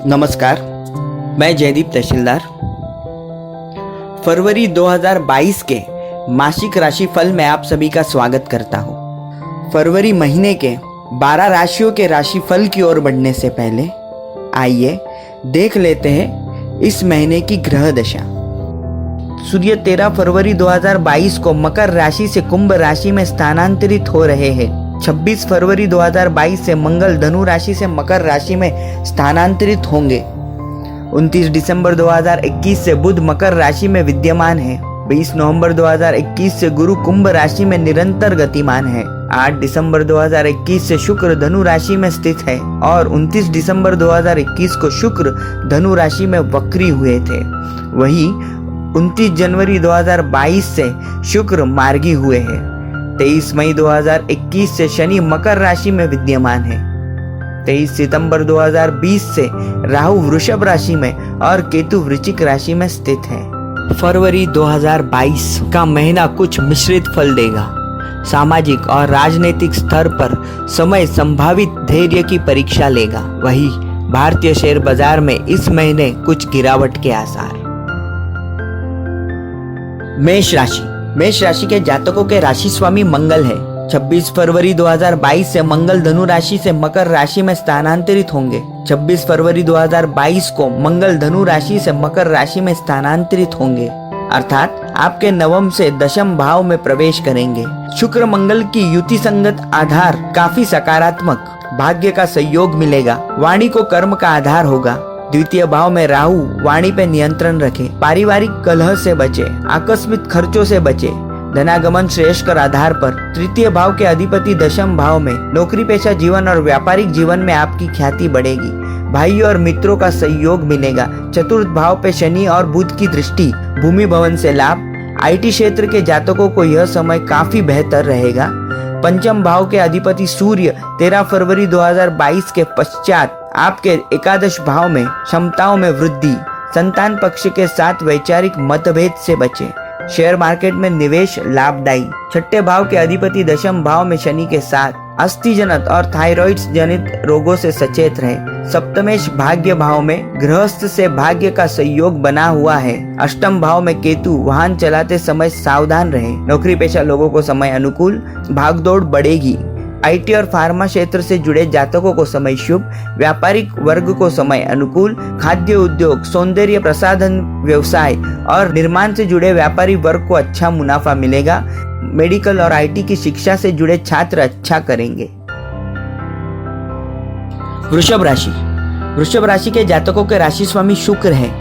नमस्कार, मैं जयदीप तहसीलदार। फरवरी 2022 के मासिक राशिफल में आप सभी का स्वागत करता हूँ। फरवरी महीने के 12 राशियों के राशिफल की ओर बढ़ने से पहले आइए देख लेते हैं इस महीने की ग्रह दशा। सूर्य 13 फरवरी 2022 को मकर राशि से कुंभ राशि में स्थानांतरित हो रहे हैं। 26 फरवरी 2022 से मंगल धनु राशि से मकर राशि में स्थानांतरित होंगे। 29 दिसंबर 2021 से बुध मकर राशि में विद्यमान है। 20 नवंबर 2021 से गुरु कुंभ राशि में निरंतर गतिमान है। 8 दिसंबर 2021 से शुक्र धनु राशि में स्थित है और 29 दिसंबर 2021 को शुक्र धनु राशि में वक्री हुए थे। वहीं 29 जनवरी 2022 से शुक्र मार्गी हुए हैं। 23 मई 2021 से शनि मकर राशि में विद्यमान है। 23 सितंबर 2020 से राहु वृषभ राशि में और केतु वृश्चिक राशि में स्थित है। फरवरी 2022 का महीना कुछ मिश्रित फल देगा। सामाजिक और राजनीतिक स्तर पर समय संभावित धैर्य की परीक्षा लेगा। वहीं भारतीय शेयर बाजार में इस महीने कुछ गिरावट के आसार। मेष राशि के जातकों के राशि स्वामी मंगल है। 26 फरवरी 2022 से मंगल धनु राशि से मकर राशि में स्थानांतरित होंगे। 26 फरवरी 2022 को मंगल धनु राशि से मकर राशि में स्थानांतरित होंगे, अर्थात आपके नवम से दशम भाव में प्रवेश करेंगे। शुक्र मंगल की युति संगत आधार काफी सकारात्मक, भाग्य का सहयोग मिलेगा। वाणी को कर्म का आधार होगा। द्वितीय भाव में राहु, वाणी पे नियंत्रण रखें। पारिवारिक कलह से बचे, आकस्मिक खर्चों से बचे। धनागमन श्रेयस्कर आधार पर। तृतीय भाव के अधिपति दशम भाव में। नौकरी पेशा जीवन और व्यापारिक जीवन में आपकी ख्याति बढ़ेगी। भाई और मित्रों का सहयोग मिलेगा। चतुर्थ भाव पे शनि और बुध की दृष्टि। भूमि भवन से लाभ। आईटी क्षेत्र के जातकों को यह समय काफी बेहतर रहेगा। पंचम भाव के अधिपति सूर्य 13 फरवरी 2022 के पश्चात आपके एकादश भाव में क्षमताओं में वृद्धि। संतान पक्ष के साथ वैचारिक मतभेद से बचे। शेयर मार्केट में निवेश लाभदायी। छठे भाव के अधिपति दशम भाव में शनि के साथ। अस्थि जनित और थायराइड जनित रोगों से सचेत रहे। सप्तमेश भाग्य भाव में गृहस्थ से भाग्य का सहयोग बना हुआ है। अष्टम भाव में केतु, वाहन चलाते समय सावधान रहे। नौकरी पेशा लोगों को समय अनुकूल, भागदौड़ बढ़ेगी। आईटी और फार्मा क्षेत्र से जुड़े जातकों को समय शुभ। व्यापारिक वर्ग को समय अनुकूल। खाद्य उद्योग, सौंदर्य प्रसाधन व्यवसाय और निर्माण से जुड़े व्यापारी वर्ग को अच्छा मुनाफा मिलेगा। मेडिकल और आईटी की शिक्षा से जुड़े छात्र अच्छा करेंगे। वृषभ राशि के जातकों के राशि स्वामी शुक्र है।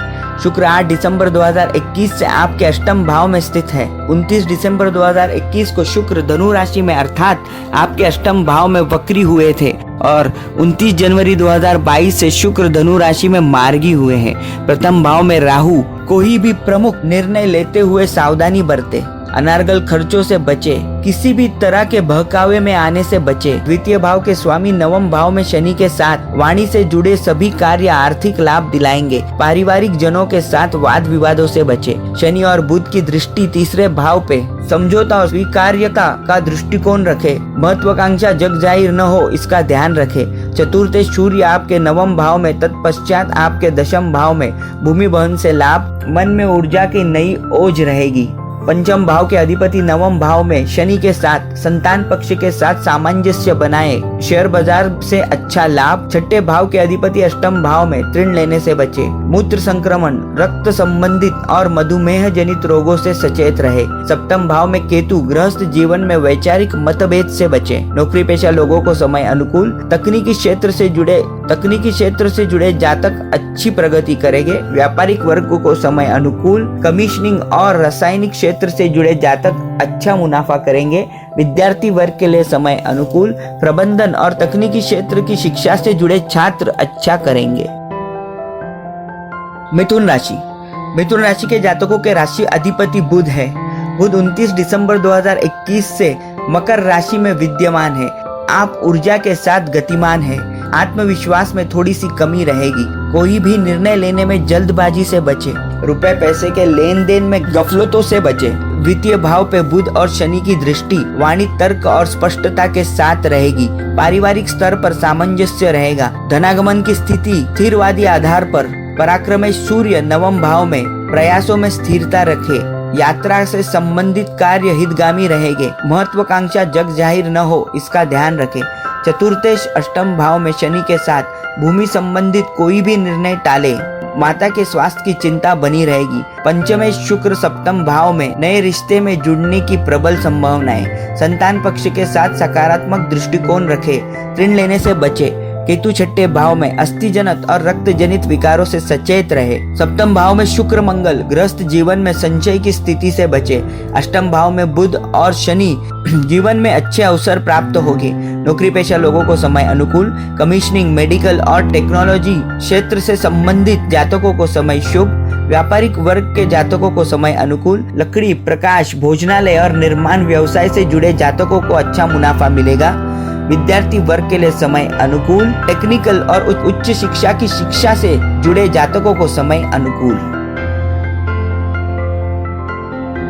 शुक्र 8 दिसंबर 2021 से आपके अष्टम भाव में स्थित है। 29 दिसंबर 2021 को शुक्र धनु राशि में अर्थात आपके अष्टम भाव में वक्री हुए थे और 29 जनवरी 2022 से शुक्र धनु राशि में मार्गी हुए हैं। प्रथम भाव में राहु। कोई भी प्रमुख निर्णय लेते हुए सावधानी बरते। अनार्गल खर्चों से बचे। किसी भी तरह के बहकावे में आने से बचे। द्वितीय भाव के स्वामी नवम भाव में शनि के साथ। वाणी से जुड़े सभी कार्य आर्थिक लाभ दिलाएंगे। पारिवारिक जनों के साथ वाद विवादों से बचे। शनि और बुध की दृष्टि तीसरे भाव पे। समझौता और स्वीकार्यता का दृष्टिकोण रखे। महत्वाकांक्षा जग जाहिर न हो, इसका ध्यान रखे। चतुर्थ सूर्य आपके नवम भाव में, तत्पश्चात आपके दशम भाव में। भूमि भवन से लाभ। मन में ऊर्जा की नई ओज रहेगी। पंचम भाव के अधिपति नवम भाव में शनि के साथ। संतान पक्ष के साथ सामंजस्य बनाए। शेयर बाजार से अच्छा लाभ। छठे भाव के अधिपति अष्टम भाव में। ऋण लेने से बचे। मूत्र संक्रमण, रक्त संबंधित और मधुमेह जनित रोगों से सचेत रहे। सप्तम भाव में केतु। गृहस्थ जीवन में वैचारिक मतभेद से बचे। नौकरी पेशा लोगों को समय अनुकूल। तकनीकी क्षेत्र से जुड़े जातक अच्छी प्रगति करेंगे। व्यापारिक वर्ग को समय अनुकूल। कमीशनिंग और रासायनिक क्षेत्र से जुड़े जातक अच्छा मुनाफा करेंगे। विद्यार्थी वर्ग के लिए समय अनुकूल। प्रबंधन और तकनीकी क्षेत्र की शिक्षा से जुड़े छात्र अच्छा करेंगे। मिथुन राशि के जातकों के राशि अधिपति बुध है। बुध 29 दिसंबर 2021 से मकर राशि में विद्यमान है। आप ऊर्जा के साथ गतिमान हैं। आत्मविश्वास में थोड़ी सी कमी रहेगी। कोई भी निर्णय लेने में जल्दबाजी से बचे। रुपए पैसे के लेन देन में गफलतों से बचे। द्वितीय भाव पे बुध और शनि की दृष्टि वाणी तर्क और स्पष्टता के साथ रहेगी। पारिवारिक स्तर पर सामंजस्य रहेगा। धनागमन की स्थिति स्थिरवादी आधार पर। पराक्रमी सूर्य नवम भाव में प्रयासों में स्थिरता रखे। यात्रा से संबंधित कार्य हितगामी रहेंगे। महत्वाकांक्षा जग जाहिर न हो इसका ध्यान रखें। चतुर्थेश अष्टम भाव में शनि के साथ भूमि संबंधित कोई भी निर्णय टाले। माता के स्वास्थ्य की चिंता बनी रहेगी। पंचमेश शुक्र सप्तम भाव में नए रिश्ते में जुड़ने की प्रबल संभावनाएं। संतान पक्ष के साथ सकारात्मक दृष्टिकोण रखे। ऋण लेने से बचे। केतु छठे भाव में अस्थि जनित और रक्त जनित विकारों से सचेत रहे। सप्तम भाव में शुक्र मंगल गृहस्थ जीवन में संचय की स्थिति से बचे। अष्टम भाव में बुध और शनि जीवन में अच्छे अवसर प्राप्त होंगे। नौकरी पेशा लोगों को समय अनुकूल। कमीशनिंग, मेडिकल और टेक्नोलॉजी क्षेत्र से संबंधित जातकों को समय शुभ। व्यापारिक वर्ग के जातकों को समय अनुकूल। लकड़ी, प्रकाश, भोजनालय और निर्माण व्यवसाय से जुड़े जातकों को अच्छा मुनाफा मिलेगा। विद्यार्थी वर्ग के लिए समय अनुकूल। टेक्निकल और उच्च शिक्षा की शिक्षा से जुड़े जातकों को समय अनुकूल।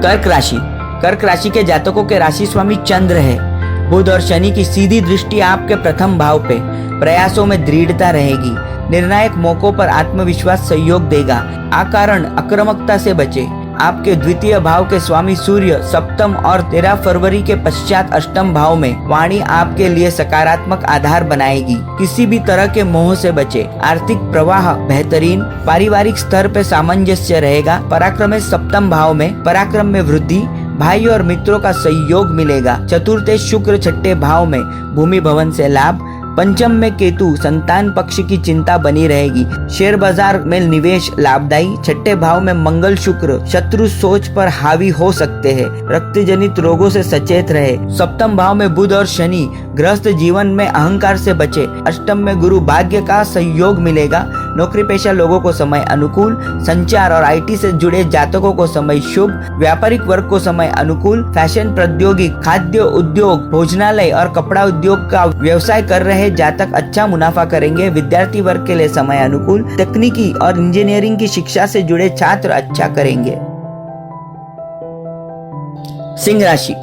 कर्क राशि। कर्क राशि के जातकों के राशि स्वामी चंद्र है। बुध और शनि की सीधी दृष्टि आपके प्रथम भाव पे। प्रयासों में दृढ़ता रहेगी। निर्णायक मौकों पर आत्मविश्वास सहयोग देगा। अकारण आक्रामकता से बचे। आपके द्वितीय भाव के स्वामी सूर्य सप्तम और 13 फरवरी के पश्चात अष्टम भाव में वाणी आपके लिए सकारात्मक आधार बनाएगी। किसी भी तरह के मोह से बचे। आर्थिक प्रवाह बेहतरीन। पारिवारिक स्तर पे सामंजस्य रहेगा। पराक्रम सप्तम भाव में पराक्रम में वृद्धि। भाई और मित्रों का सहयोग मिलेगा। चतुर्थे शुक्र छठे भाव में भूमि भवन से लाभ। पंचम में केतु संतान पक्ष की चिंता बनी रहेगी। शेयर बाजार में निवेश लाभदायी। छठे भाव में मंगल शुक्र शत्रु सोच पर हावी हो सकते हैं। रक्त जनित रोगों से सचेत रहे। सप्तम भाव में बुध और शनि गृहस्थ जीवन में अहंकार से बचे। अष्टम में गुरु भाग्य का सहयोग मिलेगा। नौकरी पेशा लोगों को समय अनुकूल। संचार और IT से जुड़े जातकों को समय शुभ। व्यापारिक वर्ग को समय अनुकूल। फैशन, प्रौद्योगिक, खाद्य उद्योग, भोजनालय और कपड़ा उद्योग का व्यवसाय कर रहे जातक अच्छा मुनाफा करेंगे। विद्यार्थी वर्ग के लिए समय अनुकूल। तकनीकी और इंजीनियरिंग की शिक्षा से जुड़े छात्र अच्छा करेंगे। सिंह राशि।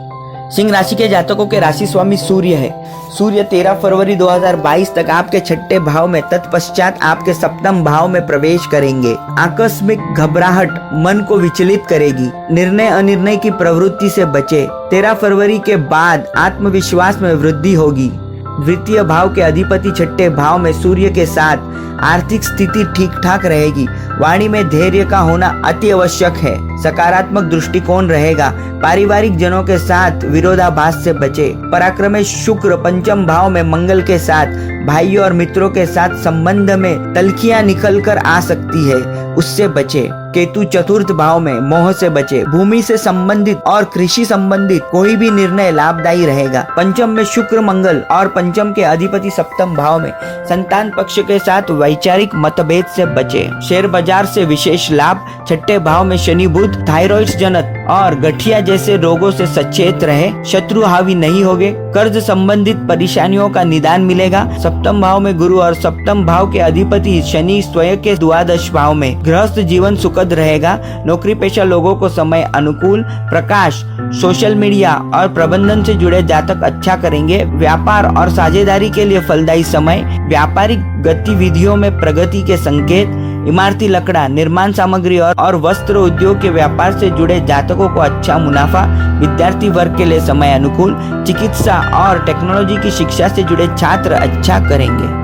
सिंह राशि के जातकों के राशि स्वामी सूर्य है। सूर्य 13 फरवरी 2022 तक आपके छठे भाव में तत्पश्चात आपके सप्तम भाव में प्रवेश करेंगे। आकस्मिक घबराहट मन को विचलित करेगी। निर्णय अनिर्णय की प्रवृत्ति से बचे। 13 फरवरी के बाद आत्मविश्वास में वृद्धि होगी। द्वितीय भाव के अधिपति छठे भाव में सूर्य के साथ आर्थिक स्थिति ठीक ठाक रहेगी। वाणी में धैर्य का होना अति आवश्यक है। सकारात्मक दृष्टिकोण रहेगा। पारिवारिक जनों के साथ विरोधाभास से बचे। पराक्रमी शुक्र पंचम भाव में मंगल के साथ भाइयों और मित्रों के साथ संबंध में तल्खियां निकल कर आ सकती है, उससे बचे। केतु चतुर्थ भाव में मोह से बचे। भूमि से संबंधित और कृषि संबंधित कोई भी निर्णय लाभदायी रहेगा। पंचम में शुक्र मंगल और पंचम के अधिपति सप्तम भाव में संतान पक्ष के साथ वैचारिक मतभेद से बचे। शेयर बाजार से विशेष लाभ। छठे भाव में शनि बुध थायराइड जनित और गठिया जैसे रोगों से सचेत रहे। शत्रु हावी नहीं होंगे। कर्ज संबंधित परेशानियों का निदान मिलेगा। सप्तम भाव में गुरु और सप्तम भाव के अधिपति शनि स्वयं के द्वादश भाव में। गृहस्थ जीवन सुखद रहेगा। नौकरी पेशा लोगों को समय अनुकूल। प्रकाश, सोशल मीडिया और प्रबंधन से जुड़े जातक अच्छा करेंगे। व्यापार और साझेदारी के लिए फलदायी समय। व्यापारिक गतिविधियों में प्रगति के संकेत। इमारती लकड़ा, निर्माण सामग्री और वस्त्र उद्योग के व्यापार से जुड़े जातकों को अच्छा मुनाफा। विद्यार्थी वर्ग के लिए समय अनुकूल। चिकित्सा और टेक्नोलॉजी की शिक्षा से जुड़े छात्र अच्छा करेंगे।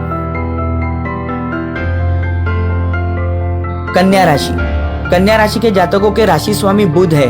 कन्या राशि। कन्या राशि के जातकों के राशि स्वामी बुध है।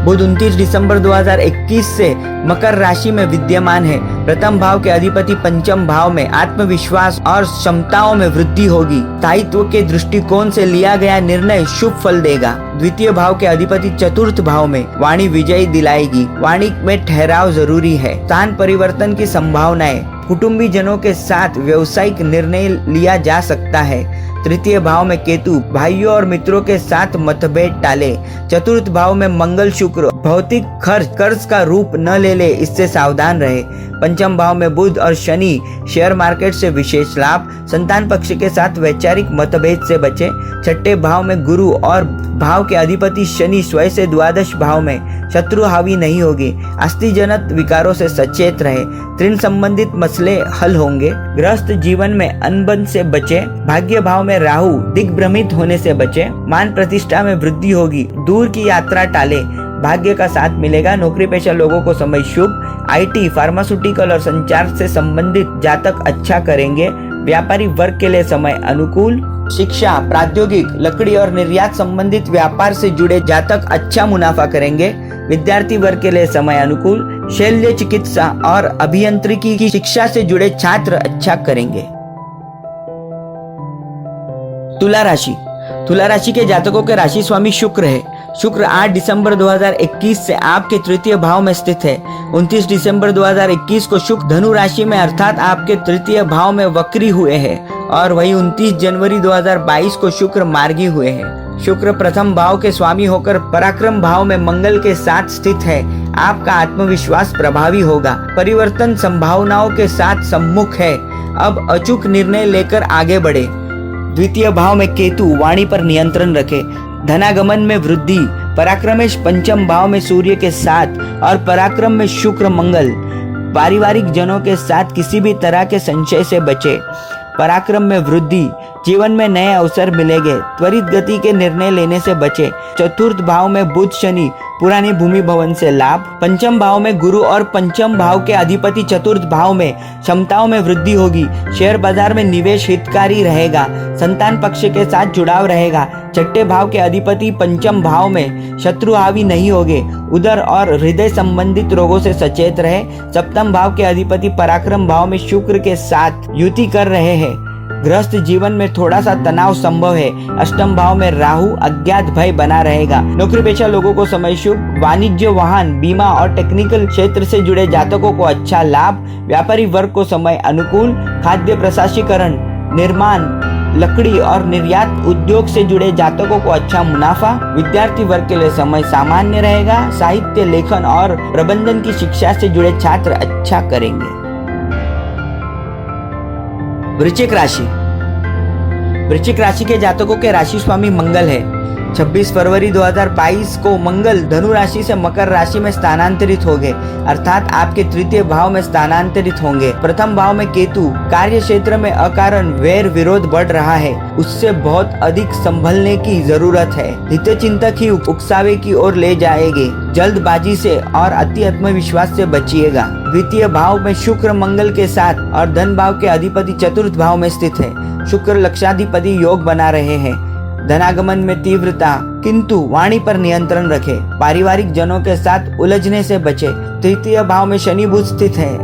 बुध 29 दिसंबर 2021 से मकर राशि में विद्यमान है। प्रथम भाव के अधिपति पंचम भाव में। आत्मविश्वास और क्षमताओं में वृद्धि होगी। स्थायित्व के दृष्टिकोण से लिया गया निर्णय शुभ फल देगा। द्वितीय भाव के अधिपति चतुर्थ भाव में। वाणी विजय दिलाएगी। वाणी में ठहराव जरूरी है। स्थान परिवर्तन की संभावनाएं। कुटुंबी जनों के साथ व्यवसायिक निर्णय लिया जा सकता है। तृतीय भाव में केतु भाइयों और मित्रों के साथ मतभेद टाले। चतुर्थ भाव में मंगल शुक्र भौतिक खर्च कर्ज का रूप न ले इससे सावधान रहे। पंचम भाव में बुध और शनि, शेयर मार्केट से विशेष लाभ, संतान पक्ष के साथ वैचारिक मतभेद से बचे। छठे भाव में गुरु और भाव के अधिपति शनि स्वयं से द्वादश भाव में, शत्रु हावी नहीं होगी। अस्थि-जनित विकारों से सचेत रहे। ऋण संबंधित मसले हल होंगे। गृहस्थ जीवन में अनबन से बचे। भाग्य भाव में राहु, दिग्भ्रमित होने से बचे। मान प्रतिष्ठा में वृद्धि होगी। दूर की यात्रा टाले। भाग्य का साथ मिलेगा। नौकरी पेशा लोगों को समय शुभ। IT, फार्मास्यूटिकल और संचार से संबंधित जातक अच्छा करेंगे। व्यापारी वर्ग के लिए समय अनुकूल। शिक्षा, प्रौद्योगिक, लकड़ी और निर्यात संबंधित व्यापार से जुड़े जातक अच्छा मुनाफा करेंगे। विद्यार्थी वर्ग के लिए समय अनुकूल। शल्य चिकित्सा और अभियांत्रिकी की शिक्षा से जुड़े छात्र अच्छा करेंगे। तुला राशि। तुला राशि के जातकों के राशि स्वामी शुक्र है। शुक्र 8 दिसंबर 2021 से आपके तृतीय भाव में स्थित है। 29 दिसंबर 2021 को शुक्र धनु राशि में अर्थात आपके तृतीय भाव में वक्री हुए हैं और वही 29 जनवरी 2022 को शुक्र मार्गी हुए हैं। शुक्र प्रथम भाव के स्वामी होकर पराक्रम भाव में मंगल के साथ स्थित है। आपका आत्मविश्वास प्रभावी होगा। परिवर्तन संभावनाओं के साथ सम्मुख है। अब अचूक निर्णय लेकर आगे बढ़े। द्वितीय भाव में केतु, वाणी पर नियंत्रण रखे। धनागमन में वृद्धि। पराक्रमेश पंचम भाव में सूर्य के साथ और पराक्रम में शुक्र मंगल। पारिवारिक जनों के साथ किसी भी तरह के संशय से बचे। पराक्रम में वृद्धि। जीवन में नए अवसर मिलेंगे। त्वरित गति के निर्णय लेने से बचे। चतुर्थ भाव में बुध शनि, पुरानी भूमि भवन से लाभ। पंचम भाव में गुरु और पंचम भाव के अधिपति चतुर्थ भाव में, क्षमताओं में वृद्धि होगी। शेयर बाजार में निवेश हितकारी रहेगा। संतान पक्ष के साथ जुड़ाव रहेगा। छठे भाव के अधिपति पंचम भाव में, शत्रु हावी नहीं होंगे। उदर और हृदय संबंधित रोगों से सचेत रहे। सप्तम भाव के अधिपति पराक्रम भाव में शुक्र के साथ युति कर रहे हैं। गृहस्थ जीवन में थोड़ा सा तनाव संभव है। अष्टम भाव में राहु, अज्ञात भय बना रहेगा। नौकरी पेशा लोगों को समय शुभ। वाणिज्य, वाहन, बीमा और टेक्निकल क्षेत्र से जुड़े जातकों को अच्छा लाभ। व्यापारी वर्ग को समय अनुकूल। खाद्य प्रसंस्करण, निर्माण, लकड़ी और निर्यात उद्योग से जुड़े जातकों को अच्छा मुनाफा। विद्यार्थी वर्ग के लिए समय सामान्य रहेगा। साहित्य, लेखन और प्रबंधन की शिक्षा से जुड़े छात्र अच्छा करेंगे। वृश्चिक राशि। वृश्चिक राशि के जातकों के राशि स्वामी मंगल है। 26 फरवरी 2022 को मंगल धनु राशि से मकर राशि में स्थानांतरित होंगे अर्थात आपके तृतीय भाव में स्थानांतरित होंगे। प्रथम भाव में केतु, कार्य क्षेत्र में अकारण वैर विरोध बढ़ रहा है, उससे बहुत अधिक संभलने की जरूरत है। हितचिंतक ही उकसावे की ओर ले जाएंगे। जल्दबाजी से और अति आत्मविश्वास से बचिएगा। द्वितीय भाव में शुक्र मंगल के साथ और धन भाव के अधिपति चतुर्थ भाव में स्थित है। शुक्र लक्षाधिपति योग बना रहे हैं। धनागमन में तीव्रता, किंतु वाणी पर नियंत्रण रखे। पारिवारिक जनों के साथ उलझने से बचे। तृतीय भाव में शनि बुध स्थित है।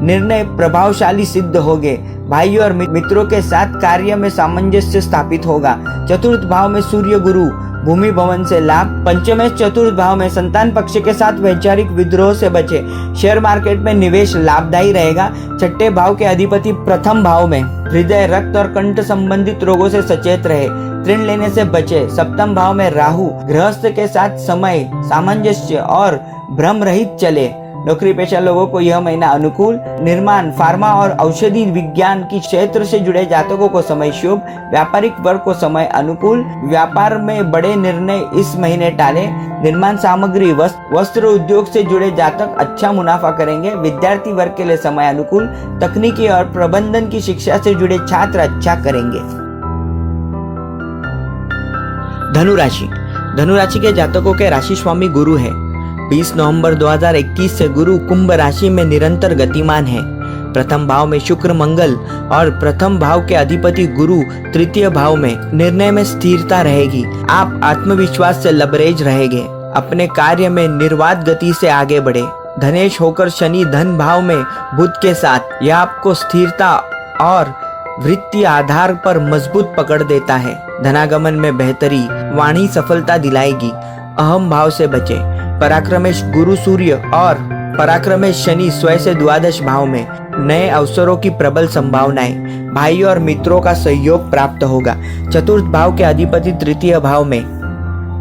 निर्णय प्रभावशाली सिद्ध होंगे। भाइयों और मित्रों के साथ कार्य में सामंजस्य स्थापित होगा। चतुर्थ भाव में सूर्य गुरु, भूमि भवन से लाभ। पंचमेश चतुर्थ भाव में संतान पक्ष के साथ वैचारिक विद्रोह से बचे। शेयर मार्केट में निवेश लाभदायी रहेगा। छठे भाव के अधिपति प्रथम भाव में, हृदय, रक्त और कंठ संबंधित रोगों से सचेत रहे। ऋण लेने से बचे। सप्तम भाव में राहु, गृहस्थ के साथ समय सामंजस्य और भ्रम रहित चले। नौकरी पेशा लोगों को यह महीना अनुकूल। निर्माण, फार्मा और औषधि विज्ञान की क्षेत्र से जुड़े जातकों को समय शुभ। व्यापारिक वर्ग को समय अनुकूल। व्यापार में बड़े निर्णय इस महीने टाले। निर्माण सामग्री, वस्त्र उद्योग से जुड़े जातक अच्छा मुनाफा करेंगे। विद्यार्थी वर्ग के लिए समय अनुकूल। तकनीकी और प्रबंधन की शिक्षा से जुड़े छात्र अच्छा करेंगे। धनु राशि। धनु राशि के जातकों के राशि स्वामी गुरु है। 20 नवंबर 2021 से गुरु कुंभ राशि में निरंतर गतिमान है। प्रथम भाव में शुक्र मंगल और प्रथम भाव के अधिपति गुरु तृतीय भाव में। निर्णय में स्थिरता रहेगी। आप आत्मविश्वास से लबरेज रहेंगे। अपने कार्य में निर्वाध गति से आगे बढ़े। धनेश होकर शनि धन भाव में बुध के साथ, यह आपको स्थिरता और वृत्ति आधार पर मजबूत पकड़ देता है। धनागमन में बेहतरी, वाणी सफलता दिलाएगी। अहम भाव से बचे। पराक्रमेश गुरु सूर्य और पराक्रमेश शनि स्वयं से द्वादश भाव में। नए अवसरों की प्रबल संभावनाएं। भाइयों और मित्रों का सहयोग प्राप्त होगा। चतुर्थ भाव के अधिपति तृतीय भाव में,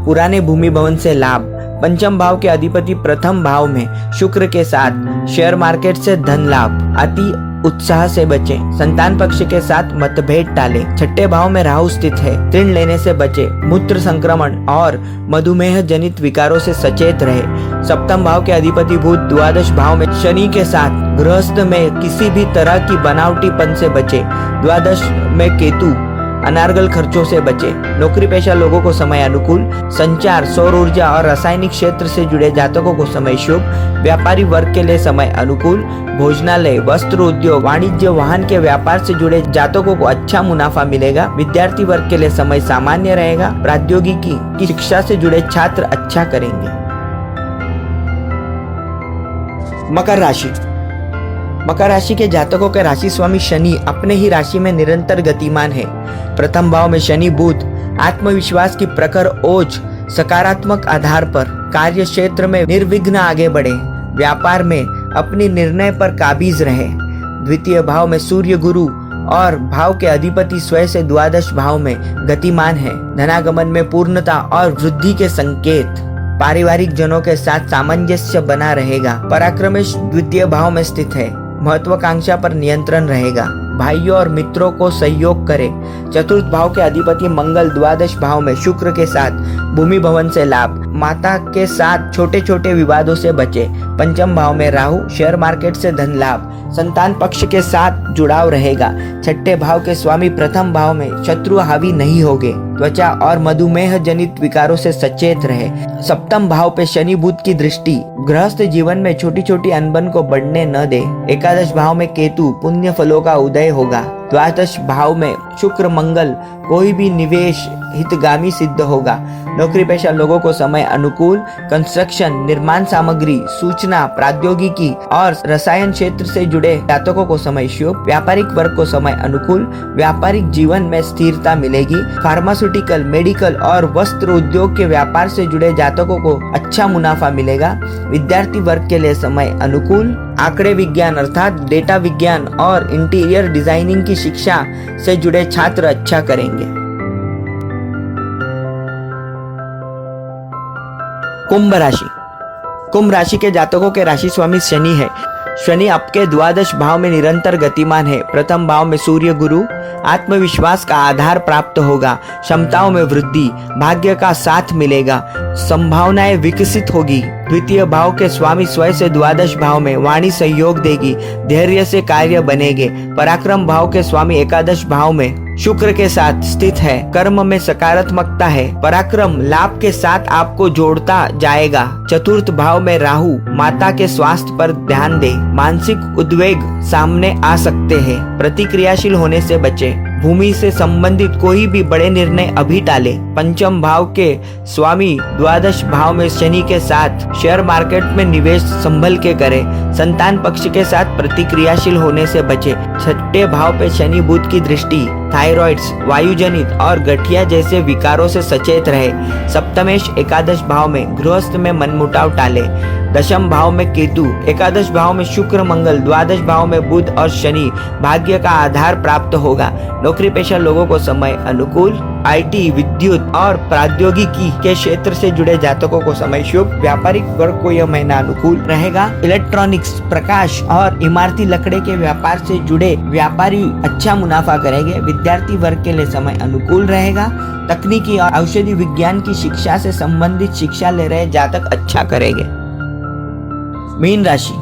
पुराने भूमि भवन से लाभ। पंचम भाव के अधिपति प्रथम भाव में शुक्र के साथ शेयर मार्केट से धन लाभ, अति उत्साह से बचें। संतान पक्ष के साथ मतभेद टालें। छठे भाव में राहु स्थित है, ऋण लेने से बचें। मूत्र संक्रमण और मधुमेह जनित विकारों से सचेत रहे। सप्तम भाव के अधिपति बुध द्वादश भाव में शनि के साथ गृहस्थ में किसी भी तरह की बनावटीपन से बचे। द्वादश में केतु, अनार्गल खर्चों से बचे। नौकरी पेशा लोगों को समय अनुकूल। संचार, सौर ऊर्जा और रासायनिक क्षेत्र से जुड़े जातकों को समय शुभ। व्यापारी वर्ग के लिए समय अनुकूल। भोजनालय, वस्त्र उद्योग, वाणिज्य, वाहन के व्यापार से जुड़े जातकों को अच्छा मुनाफा मिलेगा। विद्यार्थी वर्ग के लिए समय सामान्य रहेगा। प्रौद्योगिकी की शिक्षा से जुड़े छात्र अच्छा करेंगे। मकर राशि। मकर राशि के जातकों के राशि स्वामी शनि अपने ही राशि में निरंतर गतिमान है। प्रथम भाव में शनि बुध आत्मविश्वास की प्रखर ओज, सकारात्मक आधार पर कार्य क्षेत्र में निर्विघ्न आगे बढ़े। व्यापार में अपनी निर्णय पर काबिज रहे। द्वितीय भाव में सूर्य गुरु और भाव के अधिपति स्वयं से द्वादश भाव में गतिमान है। धनागमन में पूर्णता और वृद्धि के संकेत। पारिवारिक जनों के साथ सामंजस्य बना रहेगा। पराक्रमेश द्वितीय भाव में स्थित है। महत्वाकांक्षा पर नियंत्रण रहेगा। भाइयों और मित्रों को सहयोग करें। चतुर्थ भाव के अधिपति मंगल द्वादश भाव में शुक्र के साथ भूमि भवन से लाभ। माता के साथ छोटे छोटे विवादों से बचे। पंचम भाव में राहु, शेयर मार्केट से धन लाभ। संतान पक्ष के साथ जुड़ाव रहेगा। छठे भाव के स्वामी प्रथम भाव में शत्रु हावी नहीं होंगे। त्वचा और मधुमेह जनित विकारों से सचेत रहे। सप्तम भाव पे शनि बुध की दृष्टि गृहस्थ जीवन में छोटी छोटी अनबन को बढ़ने न दे। एकादश भाव में केतु पुण्य फलों का उदय होगा। द्वादश भाव में शुक्र मंगल कोई भी निवेश हितगामी सिद्ध होगा। नौकरी पेशा लोगों को समय अनुकूल। कंस्ट्रक्शन, निर्माण सामग्री, सूचना प्रौद्योगिकी और रसायन क्षेत्र से जुड़े जातकों को समय शुभ। व्यापारिक वर्ग को समय अनुकूल। व्यापारिक जीवन में स्थिरता मिलेगी। फार्मास्यूटिकल, मेडिकल और वस्त्र उद्योग के व्यापार से जुड़े जातकों को अच्छा मुनाफा मिलेगा। विद्यार्थी वर्ग के लिए समय अनुकूल। आंकड़े विज्ञान अर्थात डेटा विज्ञान और इंटीरियर डिजाइनिंग की शिक्षा से जुड़े छात्र अच्छा करेंगे। कुंभ राशि। कुंभ राशि के जातकों के राशि स्वामी शनि है। शनि आपके द्वादश भाव में निरंतर गतिमान है। प्रथम भाव में सूर्य गुरु, आत्मविश्वास का आधार प्राप्त होगा। क्षमताओं में वृद्धि, भाग्य का साथ मिलेगा। संभावनाएं विकसित होगी। द्वितीय भाव के स्वामी स्वयं से द्वादश भाव में वाणी सहयोग देगी। धैर्य से कार्य बनेंगे। पराक्रम भाव के स्वामी एकादश भाव में शुक्र के साथ स्थित है। कर्म में सकारात्मकता है। पराक्रम लाभ के साथ आपको जोड़ता जाएगा। चतुर्थ भाव में राहु माता के स्वास्थ्य पर ध्यान दे। मानसिक उद्वेग सामने आ सकते हैं। प्रतिक्रियाशील होने से बचे। भूमि से संबंधित कोई भी बड़े निर्णय अभी टाले। पंचम भाव के स्वामी द्वादश भाव में शनि के साथ शेयर मार्केट में निवेश संभल के करें। संतान पक्ष के साथ प्रतिक्रियाशील होने से बचे। छठे भाव पे शनि बुध की दृष्टि थायराइड्स, वायुजनित और गठिया जैसे विकारों से सचेत रहे। सप्तमेश एकादश भाव में गृहस्थ में मनमुटाव टाले। दशम भाव में केतु, एकादश भाव में शुक्र मंगल, द्वादश भाव में बुध और शनि भाग्य का आधार प्राप्त होगा। नौकरी पेशा लोगों को समय अनुकूल। आईटी, विद्युत और प्रौद्योगिकी के क्षेत्र से जुड़े जातकों को समय शुभ। व्यापारिक वर्ग को यह महीना अनुकूल रहेगा। इलेक्ट्रॉनिक्स, प्रकाश और इमारती लकड़े के व्यापार से जुड़े व्यापारी अच्छा मुनाफा करेंगे। विद्यार्थी वर्ग के लिए समय अनुकूल रहेगा। तकनीकी और औषधि विज्ञान की शिक्षा से संबंधित शिक्षा ले रहे जातक अच्छा करेंगे। मीन राशि।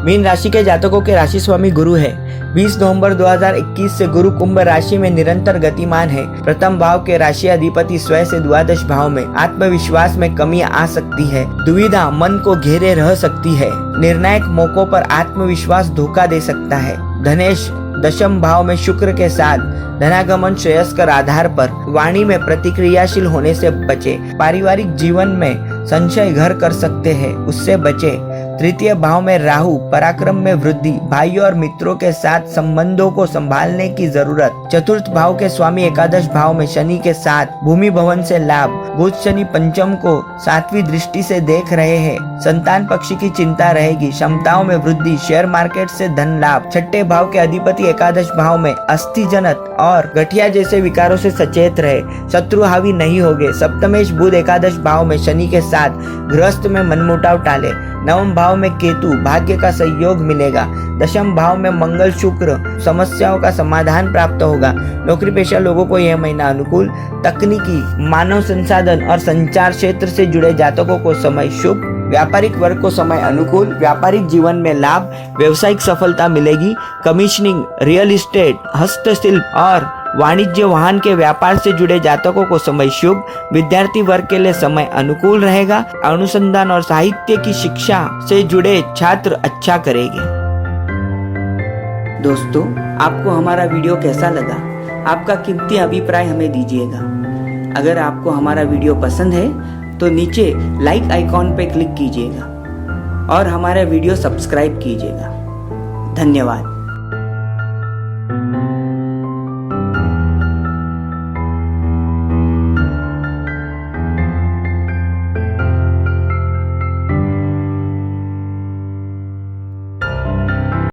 मीन राशि के जातकों के राशि स्वामी गुरु है। 20 नवंबर 2021 से गुरु कुंभ राशि में निरंतर गतिमान है। प्रथम भाव के राशि अधिपति स्वयं से द्वादश भाव में। आत्मविश्वास में कमी आ सकती है। दुविधा मन को घेरे रह सकती है। निर्णायक मौकों पर आत्मविश्वास धोखा दे सकता है। धनेश दशम भाव में शुक्र के साथ धनागमन श्रेयस्कर आधार पर। वाणी में प्रतिक्रियाशील होने से बचे। पारिवारिक जीवन में संशय घर कर सकते हैं, उससे बचे। तृतीय भाव में राहु, पराक्रम में वृद्धि, भाइयों और मित्रों के साथ संबंधों को संभालने की जरूरत। चतुर्थ भाव के स्वामी एकादश भाव में शनि के साथ भूमि भवन से लाभ। बुध शनि पंचम को 7वीं दृष्टि से देख रहे हैं। संतान पक्ष की चिंता रहेगी। क्षमताओं में वृद्धि, शेयर मार्केट से धन लाभ। छठे भाव के अधिपति एकादश भाव में अस्थिजनत और गठिया जैसे विकारों से सचेत रहे। शत्रु हावी नहीं होंगे। सप्तमेश बुध एकादश भाव में शनि के साथ गृहस्थ में मनमुटाव टाले। नवम भाव में केतु, भाग्य का सहयोग मिलेगा। दशम भाव में मंगल शुक्र, समस्याओं का समाधान प्राप्त होगा। नौकरी पेशा लोगों को यह महीना अनुकूल। तकनीकी, मानव संसाधन और संचार क्षेत्र से जुड़े जातकों को समय शुभ। व्यापारिक वर्ग को समय अनुकूल। व्यापारिक जीवन में लाभ, व्यवसायिक सफलता मिलेगी। कमीशनिंग, रियल एस्टेट, हस्तशिल्प और वाणिज्य वाहन के व्यापार से जुड़े जातकों को समय शुभ। विद्यार्थी वर्ग के लिए समय अनुकूल रहेगा। अनुसंधान और साहित्य की शिक्षा से जुड़े छात्र अच्छा करेंगे। दोस्तों, आपको हमारा वीडियो कैसा लगा? आपका कीमती अभिप्राय हमें दीजिएगा। अगर आपको हमारा वीडियो पसंद है तो नीचे लाइक आइकॉन पर क्लिक कीजिएगा और हमारा वीडियो सब्सक्राइब कीजिएगा। धन्यवाद।